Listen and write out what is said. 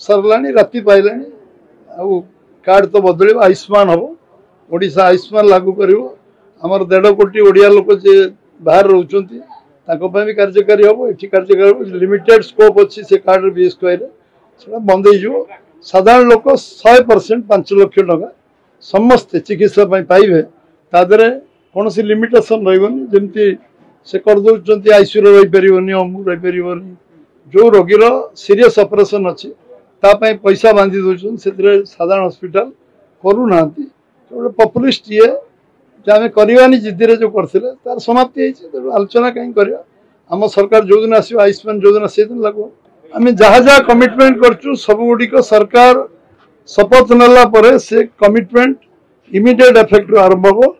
सरलाणी राति पाइलाणी आउ कार्ड तो बदल आयुष्मान हम ओडिशा आयुष्मान लागू कर आमर 1.5 कोटी ओडिया लोक जे बाहर रोचंती भी कार्यकारी हम ये कार्यकारी लिमिटेड स्कोप अच्छी से कार्ड बीएसके से बंद हो साधारण लोक 100% 5 लाख टका समस्ते चिकित्सा पाइबे तादरे कौन सी लिमिटेशन रही जमती से करदे आईसीयू रही पारनि अमु रही पारनि जो रोगीर सीरीयस ऑपरेशन अच्छी तापाई पैसा बांधी दौरान से साधारण हॉस्पिटल करूना गोटे पपुलिस्ट ये आम करवानी जिद्दी जो करते तार समाप्ति आलोचना कहीं करवा आम सरकार जो दिन आस आयुष्मान योजना से दिन लागू आम जहाँ जहाँ कमिटमेंट करूँ सब गुड़िक सरकार शपथ नेला से कमिटमेंट इमिडिएट इफेक्ट आरंभ हो